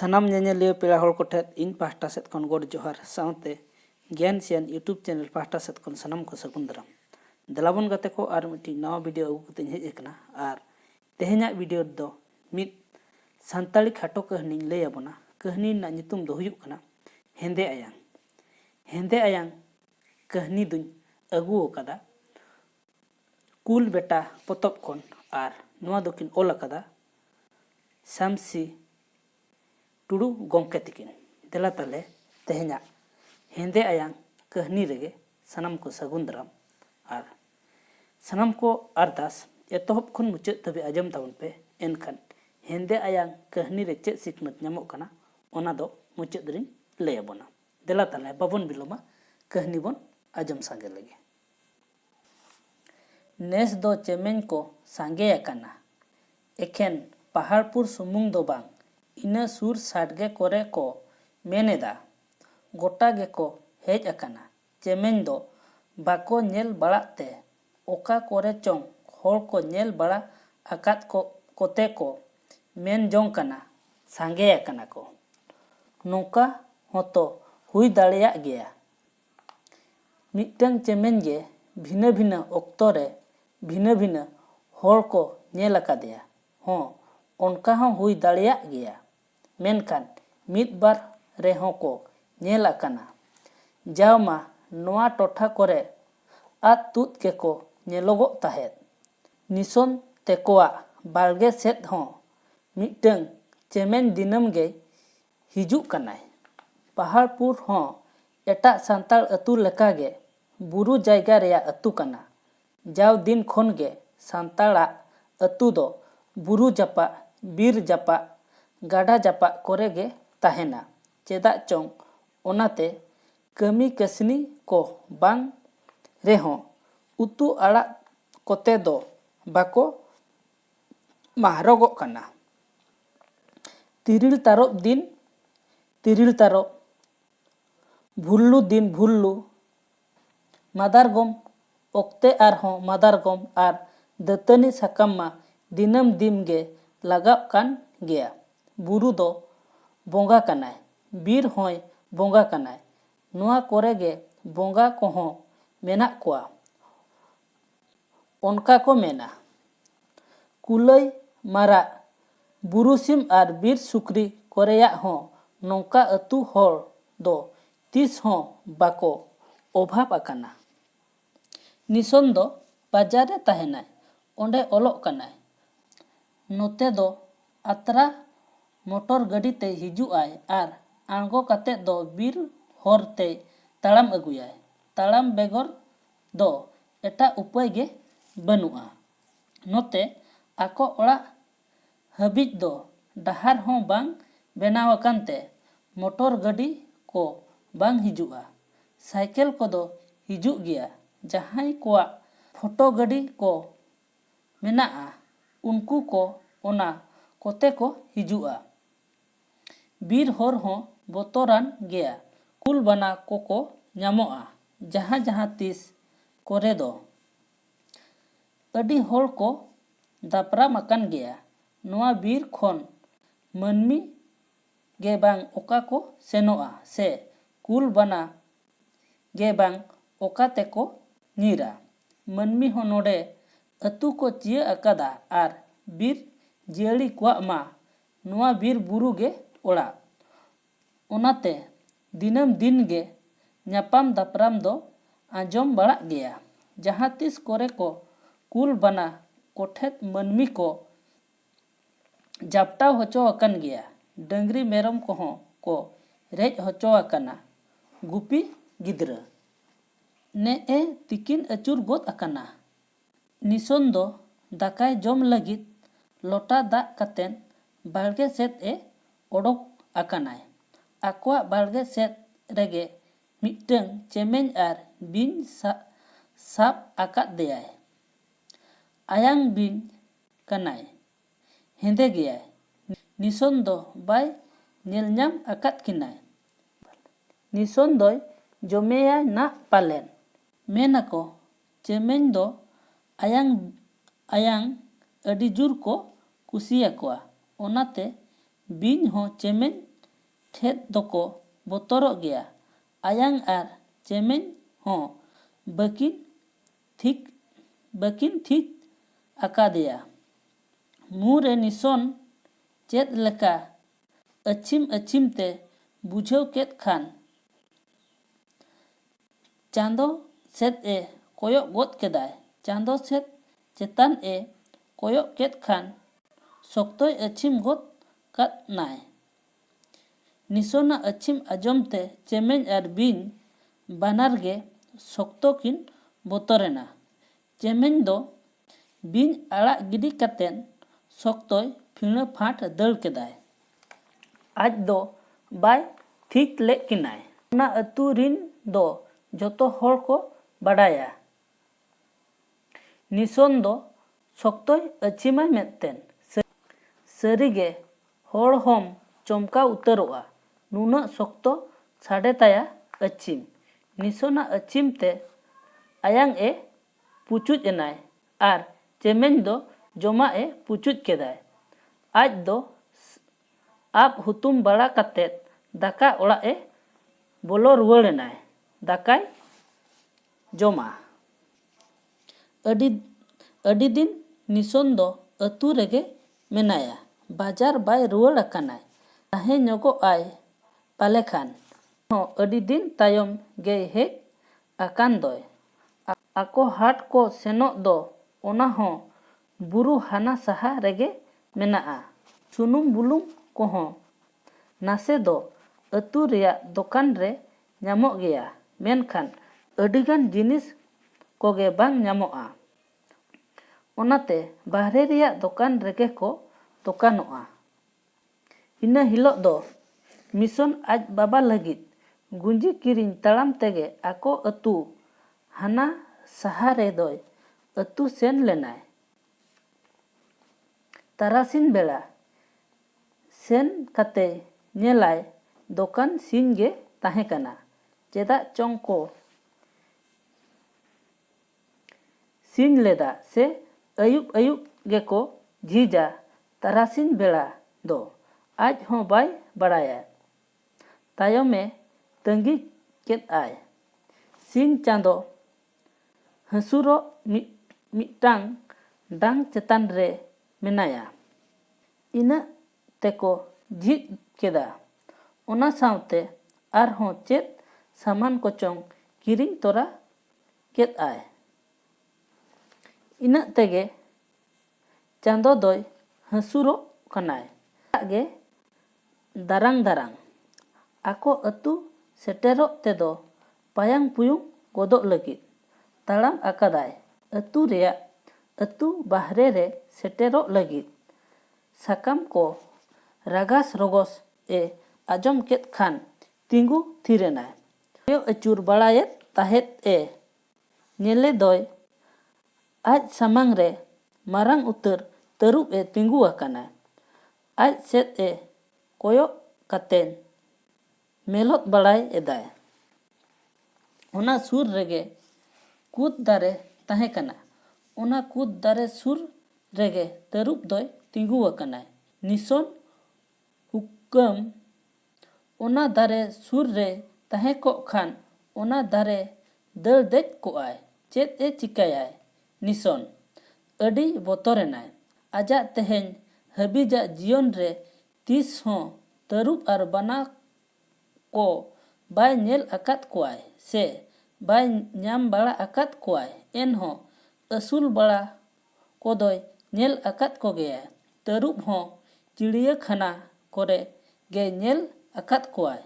सानाम ñeñeliya पेड़ा हर को ठेद इन पाहटा सेद खन गोड जोहार साउते ज्ञान सियान यूट्यूब चैनल पाहटा सेद खन सानाम को सगुन दाराम दलाबन गाते को आर मिट्टी नवा वीडियो अगु कते हेज एकना आर तेहेña वीडियो दो मित सान्ताली खाटो कहनी लय आबोना कहनी ना नितुम दो हुयुग कना हेंदे आयांग कहनी दुñ अगु ओकादा कुल बेटा पोतब खन आर नवा दोकिन ओल अकादा सामसी टुडू गोंके तिकिन देला ताले तेहेña हेंदे आयांग कहनी रेगे सनम को सगुन दाराम आर सनम को अरदास एतहब खन मुचाद तबे आजम ताबन पे एनखान हेंदे आयांग कहनी रे चेद सिखनत नामोग कना ओना दो मुचाद रिन लय आबोना देला ताले बाबन बिलोमा कहनी बन आजम सांगे लगे। नेस दो चेमेñ को सांगे अकाना एखेन पहाड़पुर सुमुंग दो बांग इना सुर साडगे कोरे को मेनेदा गोटा गे को हेज अकाना चेमेñ दो बाको नेल बाड़ाते ओका कोरे चोंग होड़ को नेल बाड़ा अकात को कोते को मेन जोंग कना सांगे अकाना को नोका होतो हुई दाड़ेया गया मिटंग चेमेñ गे भिना भिना ओक्तो रे भिना भिना होड़ को नेल अकादेया हो उनका हों हुई दाड़ेया गया मेनखान मित बार रेहों को नेल अकाना जावमा नोआ टोठा कोरे आत तुत के को नेलोगो ताहेद निसोन तेकोआ बालगे सेद हों मिटंग चेमेñ दिनम गे हिजुग कनाय पहाड़पुर हों एटा सांताल अतु लेकागे बुरु जायगा रेया अतु कना जाव दिन खोन गे सांताला अतु दो बुरु जापा बीर जापा गाडा जापा कोरे गे ताहेना चेदा चोंग ओनाते कमी कसनी को बांग रेहों उतु आड़ा कोते दो बाको महरोगो कना तिरिल तारोब दिन तिरिल तारोब भुल्लु दिन भुल्लु मादारगम ओक्ते आरहों मादारगम आर दतनी साकाम मा दिनम दिम गे लगाव कान गया बुरु दो बोंगा कनाय बीर होय बोंगा कनाय नोआ कोरे गे बोंगा कोहों मेना कोआ उनका को मेना कुलय मारा बुरुसिम आर बीर सुक्री कोरेया हों नौका अतु होड़ दो तीस हों बाको ओभाब अकाना निसोन दो बाजारे ताहेनाय ओंडे ओलोग कनाय नोते दो अतरा मोटर गाड़ी ते हिजुग आय आर आंगो काते दो बीर होर ते ताड़ाम अगुयाय ताड़ाम बेगर दो एटा उपाय गे बनुआ नोते आको ओड़ा हबिज दो डहार हों बांग बेनाव अकानते मोटर गाड़ी को बांग हिजुआ साइकेल को दो हिजुग गया जहां कोआ फोटो गाड़ी को मेनाआ उनको को ओना कोते को हिजुआ बीर होर हों बोतोरान गया कुल बना को न्यामोआ जहां जहां तीस कोरे दो अडी होड़ को दापरा मकान गया नोआ बीर खोन मनमी गे बांग ओका को सेनोआ से कुल बना गे बांग ओका ते को नीरा मनमी हो नोडे अतु को चिया अकादा आर बीर जियड़ी क्वा मा नोआ बीर बुरु गे ओड़ा ओनाते दिनम दिन गे न्यापाम दापराम दो आंजोम बड़ा गया जहां तीस कोरे को कुल बना कोठेत मनमी को जापटा होचो अकन गया डंगरी मेरम कोहों को रेज होचो अकना गुपी गिद्रा ने ए तिकिन अचुर गोद अकना निसोन दो दाकाय जोम लगित लोटा दा कतेन बालगे सेत ए ओडोक अकानाय आकोआ बालगे सेत रेगे मिटंग चेमेñ आर बिन साप आकात देयाय आयांग बिन कनाय हेंदे गयाय निसोन दो बाय नेलनाम आकात किनाय निसोन दोय जमेया ना पालेन मेनाको चेमेñ दो आयांग अडी जुर को कुसिया कोआ ओनाते बिन हो चेमेñ ठेद दोको बोतरोग गया। आयांग आर चेमें हो बकिन ठीक आकादिया। मुरे निसोन चेद लेका अचिम ते बुझाव केद खान चांदो सेद ए कोयो गोद केदाय। चांदो सेद चेतान ए कोयो केद खान सोक्तोय अचिम गोद कात नाय। निसोना अचिम आजमते चेमें आर बिन बानार गे सोक्तो किन बोतरेना। चेमें दो बिन आड़ा गिडी कातेन सोक्तोय फिणा फाट दल केदाय। आज दो बाय ठीक ले किनाय। ओना अतु रिन दो जोतो होड़ को बाडाया। निसोन दो सोक्तोय अचिमाय मेत्तेन। सरीगे होड़ होम चमका उतरोआ। नुना सोक्तो साडे ताया अचिम। निसोना अचिम ते आयांग ए पुचुज एनाय आर चेमें दो जोमा ए पुचुज केदाय। आज दो आप हुतुम बड़ा कातेत दाका ओड़ा ए बोलो रुवाड़ एनाय। दाकाय जोमा। अडी दिन निसोन दो अतु रेगे मेनाया। बाजार बाय रुवाड़ अकानाय। ताहे न्योगो आय पाले खान हो अडी दिन तायम गे हेज आकान दोय। आको हाट को सेनो दो ओना हो बुरु हाना सहा रेगे मेनाआ। सुनुम बुलुम को हो नासे दो अतु रिया दोकान रे ᱧᱟᱢᱚᱜ ᱜᱮᱭᱟ ᱢᱮᱱᱠᱷᱟᱱ ᱟᱹᱰᱤᱜᱟᱱ ᱡᱤᱱᱤᱥ ᱠᱚᱜᱮ ᱵᱟᱝ ᱧᱟᱢᱚᱜᱼᱟ᱾ ᱚᱱᱟᱛᱮ ᱵᱟᱦᱨᱮ ᱨᱮᱭᱟᱜ ᱫᱚᱠᱟᱱ ᱨᱮᱜᱮ ᱠᱚ ᱫᱚᱠᱟᱱᱚᱜᱼᱟ᱾ ᱤᱱᱟᱹ ᱦᱤᱞᱳᱜ ᱫᱚ ᱢᱤᱥᱚᱱ ᱟᱡ ᱵᱟᱵᱟ ᱞᱟᱹᱜᱤᱫ ᱜᱩᱸᱡᱤ ᱠᱤᱨᱤᱧ ᱛᱟᱲᱟᱢ ᱛᱮᱜᱮ ᱟᱠᱚ ᱟᱹᱛᱩ ᱦᱟᱱᱟ ᱥᱟᱦᱟ ᱨᱮ ᱫᱚᱭ ᱟᱹᱛᱩ ᱥᱮᱱ ᱞᱮᱱᱟᱭ᱾ ᱛᱟᱨᱟᱥᱤᱧ ᱵᱮᱲᱟ ᱥᱮᱱ ᱠᱟᱛᱮ ᱧᱮᱞᱟᱭ ᱫᱚᱠᱟᱱ ᱥᱤᱧ ᱜᱮ ᱛᱟᱦᱮᱸ ᱠᱟᱱᱟ᱾ ᱪᱮᱫᱟᱜ ᱪᱚᱝ ᱠᱚ ᱥᱤᱧ ᱞᱮᱫᱟ ᱥᱮ ᱟᱹᱭᱩᱵ ᱜᱮᱠᱚ ᱡᱷᱤᱡᱟ ᱛᱟᱨᱟᱥᱤᱧ ᱵᱮᱲᱟ ᱫᱚ ᱟᱡ ᱦᱚᱸ ᱵᱟᱭ ᱵᱟᱲᱟᱭᱟ᱾ ᱛᱟᱭᱚᱢᱮ ᱛᱟᱺᱜᱤ ᱠᱮᱫ ᱟᱭ᱾ ᱥᱤᱧ ᱪᱟᱸᱫᱚ ᱦᱟᱹᱥᱩᱨᱚᱜ ᱢᱤᱫᱴᱟᱝ ᱰᱟᱝ ᱪᱮᱛᱟᱱ ᱨᱮ ᱢᱮᱱᱟᱭᱟ᱾ ᱤᱱᱟᱹᱜ ᱛᱮᱠᱚ ᱡᱷᱤᱡ ᱠᱮᱫᱟ᱾ ᱚᱱᱟ ᱥᱟᱶᱛᱮ ᱟᱨᱦᱚᱸ ᱪᱮᱫ ᱥᱟᱢᱟᱱ ᱠᱚᱪᱚᱝ ᱠᱤᱨᱤᱧ ᱛᱚᱨᱟ ᱠᱮᱫ ᱟᱭ᱾ ᱤᱱᱟᱹᱜ ᱛᱮᱜᱮ ᱪᱟᱸᱫᱚ ᱫᱚᱭ ᱦᱟᱹᱥᱩᱨᱚᱜ ᱠᱟᱱᱟᱭ᱾ ᱫᱟᱜ ᱜᱮ ᱫᱟᱨᱟᱝ ᱟᱠᱚ ᱟᱹᱛᱩ ᱥᱮᱴᱮᱨᱚᱜ ᱛᱮᱫᱚ ᱯᱟᱭᱟᱝ ᱯᱩᱭᱩᱝ ᱜᱚᱫᱚᱜ ᱞᱟᱹᱜᱤᱫ ᱛᱟᱲᱟᱢ ᱟᱠᱟᱫᱟᱭ᱾ ᱟᱹᱛᱩ ᱵᱟᱦᱨᱮ ᱨᱮ ᱥᱮᱴᱮᱨᱚᱜ ᱞᱟᱹᱜᱤᱫ ᱥᱟᱠᱟᱢ ᱠᱚ ᱨᱟᱜᱟᱥ ᱨᱚᱜᱚᱥ ᱮ ᱟᱸᱡᱚᱢ ᱠᱮᱫ ᱠᱷᱟᱱ ᱛᱤᱸᱜᱩ ᱛᱷᱤᱨ ᱮᱱᱟᱭ᱾ ᱠᱚᱭᱚᱜ ᱟᱹᱪᱩᱨ ᱵᱟᱲᱟᱭᱮᱫ ᱛᱟᱦᱮᱸᱫ ᱮ᱾ ᱧᱮᱞᱮ ᱫᱚᱭ ᱟᱡ ᱥᱟᱢᱟᱝ ᱨᱮ ᱢᱟᱨᱟᱝ ᱩᱛᱟᱹᱨ ᱛᱟᱹᱨᱩᱵᱽ ᱮ ᱛᱤᱸᱜᱩ ᱟᱠᱟᱱᱟ᱾ ᱟᱡ ᱥᱮᱫ ᱮ ᱠᱚᱭᱚᱜ ᱠᱟᱛᱮᱱ ᱢᱮᱞᱚᱫ ᱵᱟᱲᱟᱭ ᱮᱫᱟᱭ᱾ ᱚᱱᱟ ᱥᱩᱨ ᱨᱮᱜᱮ ᱠᱩᱫ ᱫᱟᱨᱮ ᱛᱟᱦᱮᱸ ᱠᱟᱱᱟ᱾ ᱚᱱᱟ ᱠᱩᱫ ᱫᱟᱨᱮ ᱥᱩᱨ ᱨᱮᱜᱮ ᱛᱟᱹᱨᱩᱵᱽ ᱫᱚᱭ ᱛᱤᱸᱜᱩ ᱟᱠᱟᱱᱟᱭ᱾ ᱱᱤᱥᱚᱱ ᱦᱩᱠᱟᱹᱢ ᱚᱱᱟ ᱫᱟᱨᱮ ᱥᱩᱨ ᱨᱮ ᱛᱟᱦᱮᱸ ᱠᱚᱜ ᱠᱷᱟᱱ ᱚᱱᱟ ᱫᱟᱨᱮ ᱫᱟᱹᱲ ᱫᱮᱡ ᱠᱚᱜᱼᱟᱭ᱾ ᱪᱮᱫ ᱮ ᱪᱤᱠᱟᱹᱭᱟᱭ? ᱱᱤᱥᱚᱱ ᱟᱹᱰᱤ ᱵᱚᱛᱚᱨᱮᱱᱟᱭ᱾ ᱟᱡᱟᱜ ᱛᱮᱦᱮᱧ ᱦᱟᱹᱵᱤᱡᱟᱜ ᱡᱤᱭᱚᱱ ᱨᱮ ᱛᱤᱥ ᱦᱚᱸ ᱛᱟᱹᱨᱩᱵᱽ ᱟᱨ ᱵᱟᱱᱟ ᱠᱚ ᱵᱟᱭ ᱧᱮᱞ ᱟᱠᱟᱫ ᱠᱚᱣᱟᱭ ᱥᱮ ᱵᱟᱭ ᱧᱟᱢ ᱵᱟᱲᱟ ᱟᱠᱟᱫ ᱠᱚᱣᱟᱭ᱾ ᱮᱱᱦᱚᱸ ᱟᱹᱥᱩᱞ ᱵᱟᱲᱟ ᱠᱚᱫᱚᱭ ᱧᱮᱞ ᱟᱠᱟᱫ ᱠᱚᱜᱮᱭᱟ᱾ ᱛᱟᱹᱨᱩᱵᱽ ᱦᱚᱸ ᱪᱤᱲᱤᱭᱟᱹᱠᱷᱟᱱᱟ ᱠᱚᱨᱮ ᱜᱮ ᱧᱮᱞ ᱟᱠᱟᱫ ᱠᱚᱣᱟᱭ᱾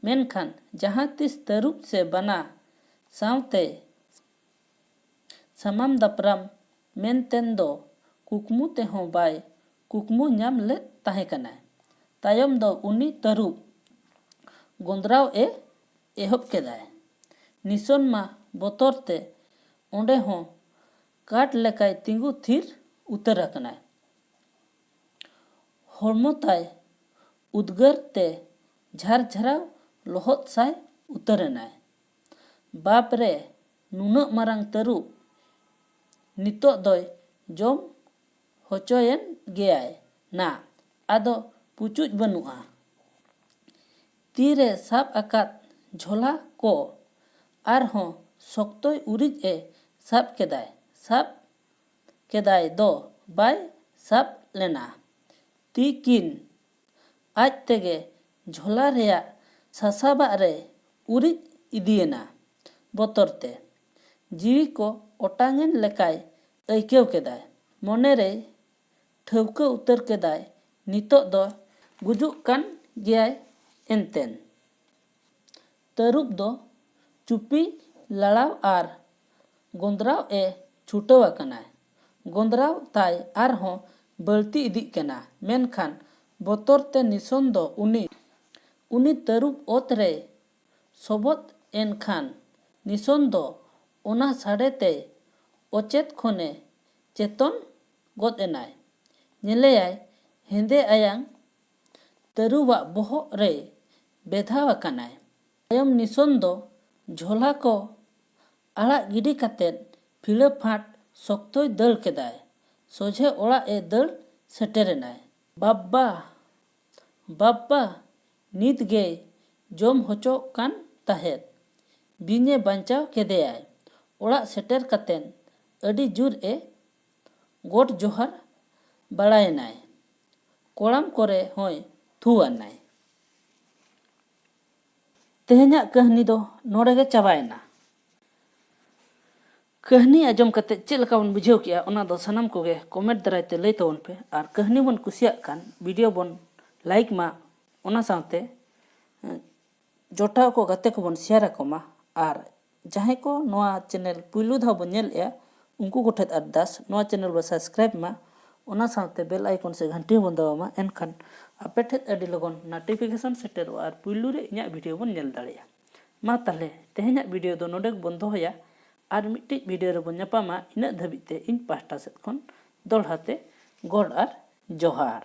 ᱢᱮᱱᱠᱷᱟᱱ ᱡᱟᱦᱟᱸ ᱛᱤᱥ ᱛᱟᱹᱨᱩᱵᱽ ᱥᱮ ᱵᱟᱱᱟ ᱥᱟᱶᱛᱮ ᱥᱟᱢᱟᱝ ᱫᱟᱯᱨᱟᱢ ᱢᱮᱱᱛᱮᱱ ᱫᱚ ᱠᱩᱠᱢᱩ ᱛᱮᱦᱚᱸ ᱵᱟᱭ ᱠᱩᱠᱢᱩ ᱧᱟᱢ ᱞᱮᱫ ᱛᱟᱦᱮᱸ ᱠᱟᱱᱟ᱾ ᱛᱟᱭᱚᱢ ᱫᱚ ᱩᱱᱤ ᱛᱟᱹᱨᱩᱵᱽ ᱜᱚᱸᱫᱽᱨᱟᱣ ᱮ ᱮᱦᱚᱵ ᱠᱮᱫᱟᱭ᱾ ᱱᱤᱥᱚᱱ ᱢᱟ ᱵᱚᱛᱚᱨ ᱛᱮ ᱚᱸᱰᱮ ᱦᱚᱸ ᱠᱟᱴ ᱞᱮᱠᱟᱭ ᱛᱤᱸᱜᱩ ᱛᱷᱤᱨ ᱩᱛᱟᱹᱨ ᱟᱠᱟᱱᱟᱭ᱾ ᱦᱚᱲᱢᱚ ᱛᱟᱭ ᱩᱫᱽᱜᱟᱹᱨ ᱛᱮ ᱡᱷᱟᱨᱡᱷᱟᱨᱟᱣ ᱞᱚᱦᱚᱫ ᱥᱟᱭ ᱩᱛᱟᱹᱨᱮᱱᱟᱭ᱾ ᱵᱟᱯ ᱨᱮ ᱱᱩᱱᱟᱹᱜ ᱢᱟᱨᱟᱝ ᱛᱟᱹᱨᱩᱵᱽ ᱱᱤᱛᱚᱜ ᱫᱚᱭ ᱡᱚᱢ ᱦᱚᱪᱚᱭᱮᱱ ᱜᱮᱭᱟᱭ ᱱᱟ᱾ ᱟᱫᱚ ᱯᱩᱪᱩᱡ ᱵᱟᱹᱱᱩᱜᱼᱟ᱾ तीरे साब आकाद झोला को आरहों शक्तोय उरिज ए साब केदाय दो बाय साब लेना। ती किन आज तेगे झोला रेया सासाबा रे उरिज इदियेना बोतरते। जीवी को ओटांगेन लेकाय अइकेव केदाय। मोने रे ठौका उतर केदाय नितो दो गुजुक कान गियाय एनतेन। तरुप दो चुपी लड़ाव आर गोंदराव ए छुटाव आकनाय। गोंदराव ताय आरहों बलती इदिक केना। मेनखान बोतरते निसोन दो उनी तरुप ओत रे सोबत एनखान निसोन दो ओना साड़ेते ओचेत खोने चेतन गोद एनाय। नेलेयाय हेंदे आयांग तरुबा बोहग रे बेधाव आकनाय। तायम निसोन दो झोला को आड़ा गिडी कातेद फिड़ा फाट शक्तोय दाड़ केदाय। सोझे ओड़ा ए दाड़ सेटेरेनाय। बाब्बा नित गे जम होचो कान ताहेद। बिने बांचाव केदेयाय। ओड़ा सेटेर कातेन अडी जुर ए गोड जोहार बाड़ायनाय। कोड़ाम कोरे होय थुआनाय। तेहेन्या कहनी दो नोडेगे चाबायना। कहनी आजम कते चेद लका बन बुझाव किया ओना दो सनाम कोगे कमेंट दरायते लई तबन पे। आर कहनी बन कुसियाक कान वीडियो बन लाइक मा ओना सावते जोटाव को गाते को बन शेयर आकोमा। आर जहां को नोआ चैनल पुइलु धाव बन नेल या उनको कोठेत अरदास नोआ चैनल बा सब्सक्राइब मा ओना सावते बेल आइकन से घंटी बन दबामा। एनखान आपे ठेत अडी लगन नोटिफिकेशन सेटेरो आर पुइलु रे इᱧᱟᱜ वीडियो बन नेल दाड़ेया। मा ताहले तेहेन्याग वीडियो दो नोडेक बन दोहया आर मिट्टी वीडियो रे बन ñaपामा इना धाबिते इन पास्टा सेत खन दोड़हाते गॉड आर जोहार।